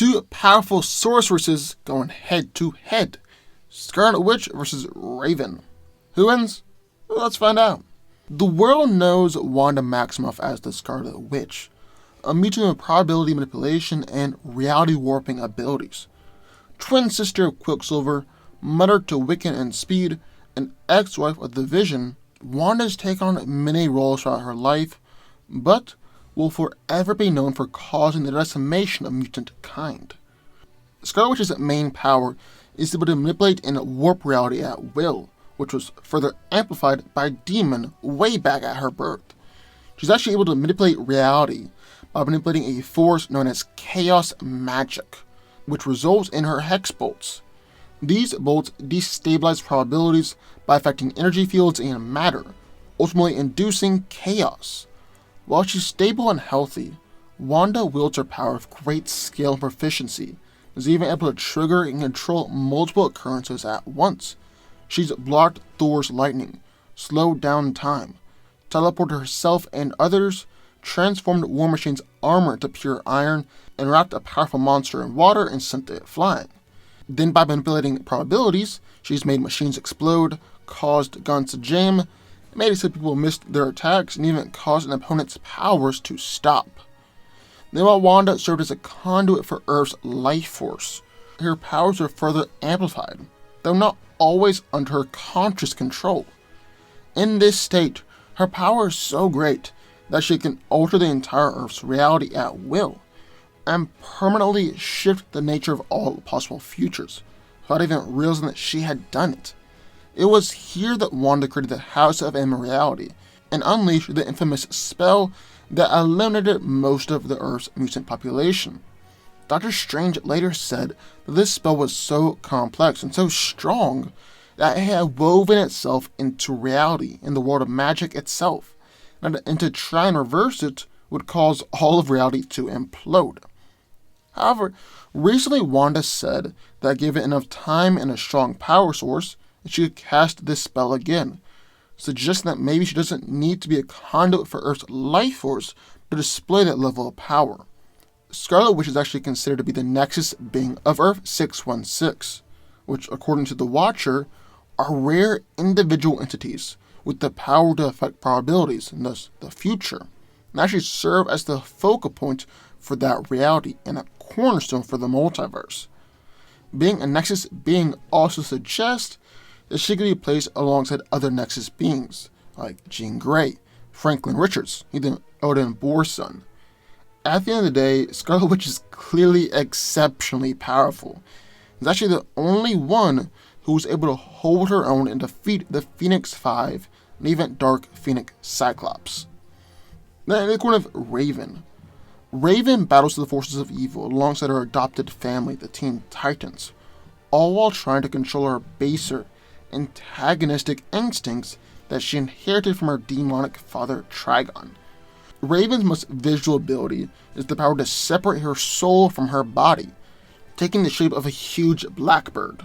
two powerful sorceresses going head to head. Scarlet Witch versus Raven. Who wins? Well, let's find out. The world knows Wanda Maximoff as the Scarlet Witch, a mutant with probability manipulation and reality warping abilities. Twin sister of Quicksilver, mother to Wiccan and Speed, and ex-wife of the Vision, Wanda's taken on many roles throughout her life, but will forever be known for causing the decimation of mutant kind. Scarlet Witch's main power is to be able to manipulate and warp reality at will, which was further amplified by a demon way back at her birth. She's actually able to manipulate reality by manipulating a force known as chaos magic, which results in her hex bolts. These bolts destabilize probabilities by affecting energy fields and matter, ultimately inducing chaos. While she's stable and healthy, Wanda wields her power with great skill and proficiency, is even able to trigger and control multiple occurrences at once. She's blocked Thor's lightning, slowed down time, teleported herself and others, transformed War Machine's armor to pure iron, and wrapped a powerful monster in water and sent it flying. Then by manipulating probabilities, she's made machines explode, caused guns to jam, made it so people missed their attacks, and even caused an opponent's powers to stop. Then while Wanda served as a conduit for Earth's life force, her powers were further amplified, though not always under her conscious control. In this state, her power is so great that she can alter the entire Earth's reality at will, and permanently shift the nature of all possible futures, without even realizing that she had done it. It was here that Wanda created the House of Immortality, and unleashed the infamous spell that eliminated most of the Earth's mutant population. Doctor Strange later said that this spell was so complex and so strong that it had woven itself into reality in the world of magic itself, and to try and reverse it would cause all of reality to implode. However, recently Wanda said that given enough time and a strong power source, she could cast this spell again, suggesting that maybe she doesn't need to be a conduit for Earth's life force to display that level of power. Scarlet Witch is actually considered to be the nexus being of Earth 616, which, according to the Watcher, are rare individual entities with the power to affect probabilities, and thus the future, and actually serve as the focal point for that reality and a cornerstone for the multiverse. Being a Nexus being also suggests that she could be placed alongside other Nexus beings, like Jean Grey, Franklin Richards, even Odin Bohr's son. At the end of the day, Scarlet Witch is clearly exceptionally powerful. She's actually the only one who was able to hold her own and defeat the Phoenix Five and even Dark Phoenix Cyclops. Then in the corner of Raven. Raven battles the forces of evil alongside her adopted family, the Teen Titans, all while trying to control her baser, antagonistic instincts that she inherited from her demonic father Trigon. Raven's most visual ability is the power to separate her soul from her body, taking the shape of a huge blackbird.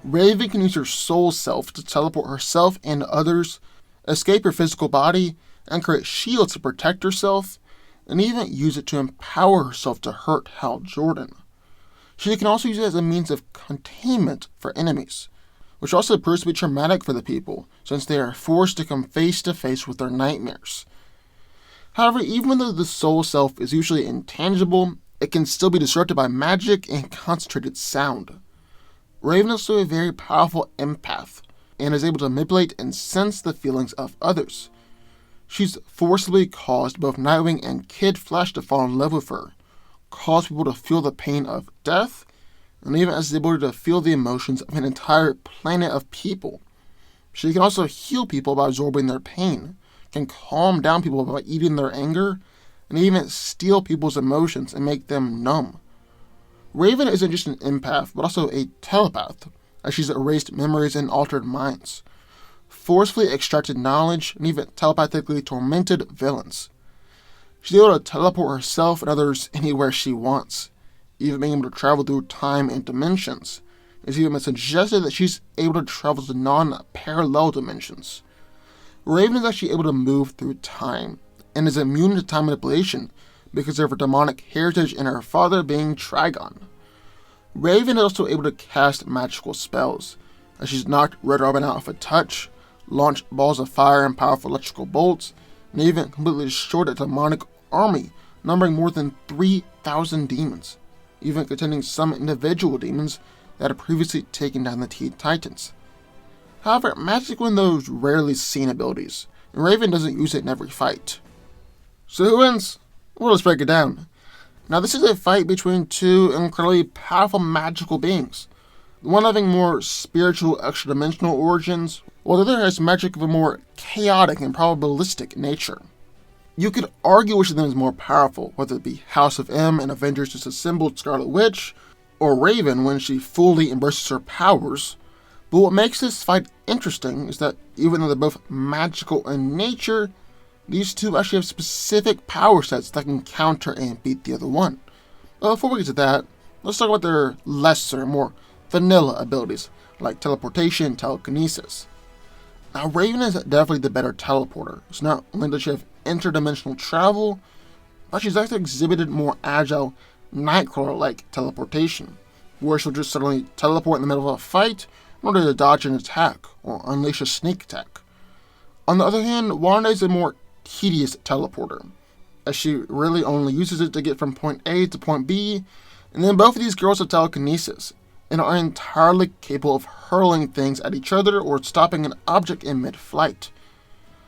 Raven can use her soul self to teleport herself and others, escape her physical body, and create shields to protect herself, and even use it to empower herself to hurt Hal Jordan. She can also use it as a means of containment for enemies, which also proves to be traumatic for the people, since they are forced to come face to face with their nightmares. However, even though the soul self is usually intangible, it can still be disrupted by magic and concentrated sound. Raven is also a very powerful empath, and is able to manipulate and sense the feelings of others. She's forcibly caused both Nightwing and Kid Flash to fall in love with her, caused people to feel the pain of death, and even has the ability to feel the emotions of an entire planet of people. She can also heal people by absorbing their pain, can calm down people by eating their anger, and even steal people's emotions and make them numb. Raven isn't just an empath, but also a telepath, as she's erased memories and altered minds, forcefully extracted knowledge, and even telepathically tormented villains. She's able to teleport herself and others anywhere she wants, even being able to travel through time and dimensions. It's even been suggested that she's able to travel to non-parallel dimensions. Raven is actually able to move through time, and is immune to time manipulation because of her demonic heritage and her father being Trigon. Raven is also able to cast magical spells, as she's knocked Red Robin out with a touch, launched balls of fire and powerful electrical bolts, and even completely destroyed a demonic army numbering more than 3,000 demons, even containing some individual demons that had previously taken down the Teen Titans. However, magic is one of those rarely seen abilities, and Raven doesn't use it in every fight. So who wins? Well, let's break it down. Now this is a fight between two incredibly powerful magical beings, one having more spiritual extra-dimensional origins, while the other has magic of a more chaotic and probabilistic nature. You could argue which of them is more powerful, whether it be House of M and Avengers Disassembled Scarlet Witch, or Raven when she fully embraces her powers, but what makes this fight interesting is that even though they're both magical in nature, these two actually have specific power sets that can counter and beat the other one. But before we get to that, let's talk about their lesser, more vanilla abilities, like teleportation and telekinesis. Now Raven is definitely the better teleporter, so not only does she have interdimensional travel, but she's actually exhibited more agile Nightcrawler-like teleportation, where she'll just suddenly teleport in the middle of a fight in order to dodge an attack or unleash a sneak attack. On the other hand, Wanda is a more tedious teleporter, as she really only uses it to get from point A to point B, and then both of these girls have telekinesis, and are entirely capable of hurling things at each other or stopping an object in mid-flight.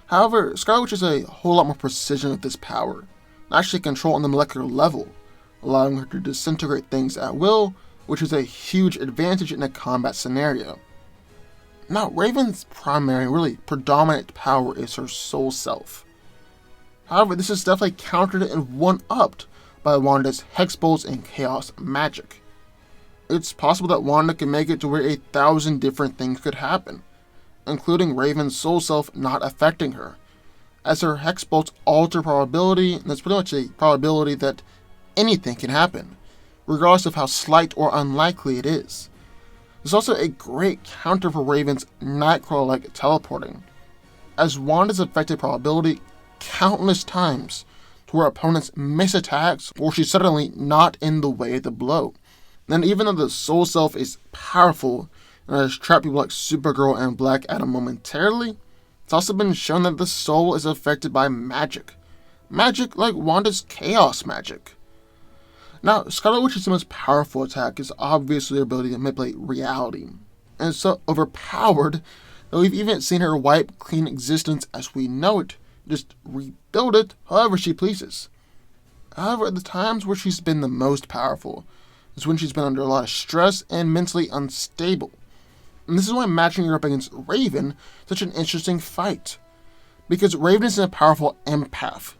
However, Scarlet Witch has a whole lot more precision with this power, and actually control on the molecular level, allowing her to disintegrate things at will, which is a huge advantage in a combat scenario. Now, Raven's primary, really predominant power is her soul self. However, this is definitely countered and one-upped by Wanda's Hex Bolts and Chaos Magic. It's possible that Wanda can make it to where 1,000 different things could happen, including Raven's soul self not affecting her, as her Hex Bolts alter probability, and it's pretty much a probability that anything can happen, regardless of how slight or unlikely it is. There's also a great counter for Raven's Nightcrawler-like teleporting, as Wanda's affected probability countless times to where opponents miss attacks or she's suddenly not in the way of the blow. And even though the soul self is powerful and has trapped people like Supergirl and Black Adam momentarily, it's also been shown that the soul is affected by magic. Magic like Wanda's chaos magic. Now, Scarlet Witch's most powerful attack is obviously her ability to manipulate reality, and it's so overpowered that we've even seen her wipe clean existence as we know it, just rebuild it however she pleases. However, at the times where she's been the most powerful is when she's been under a lot of stress and mentally unstable. And this is why matching her up against Raven is such an interesting fight, because Raven is a powerful empath,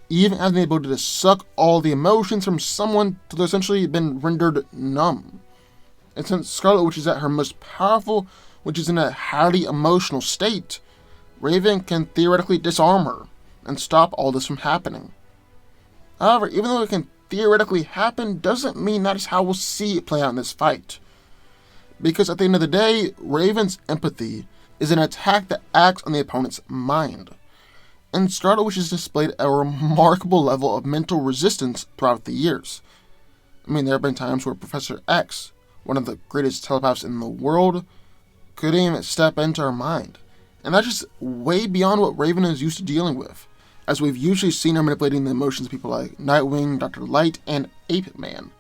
even having the ability to suck all the emotions from someone till they've essentially been rendered numb. And since Scarlet Witch is at her most powerful, which is in a highly emotional state, Raven can theoretically disarm her and stop all this from happening. However, even though it can theoretically happen, doesn't mean that is how we'll see it play out in this fight. Because at the end of the day, Raven's empathy is an attack that acts on the opponent's mind. And Scarlet Witch has displayed a remarkable level of mental resistance throughout the years. I mean, there have been times where Professor X, one of the greatest telepaths in the world, couldn't even step into her mind. And that's just way beyond what Raven is used to dealing with, as we've usually seen her manipulating the emotions of people like Nightwing, Dr. Light, and Ape Man.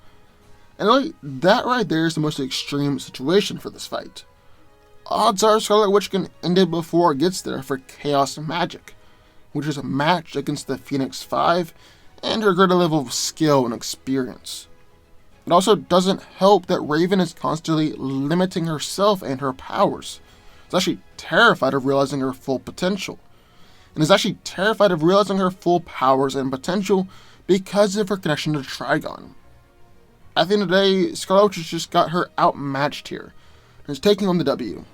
And really, that right there is the most extreme situation for this fight. Odds are Scarlet Witch can end it before it gets there for Chaos Magic, which is matched against the Phoenix 5 and her greater level of skill and experience. It also doesn't help that Raven is constantly limiting herself and her powers. Is actually terrified of realizing her full potential, and is actually terrified of realizing her full powers and potential because of her connection to Trigon. At the end of the day, Scarlet Witch has just got her outmatched here, and is taking home the W.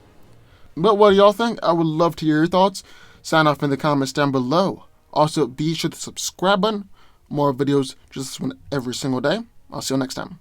But what do y'all think? I would love to hear your thoughts. Sign off in the comments down below. Also, be sure to subscribe button. More videos just this one every single day. I'll see you next time.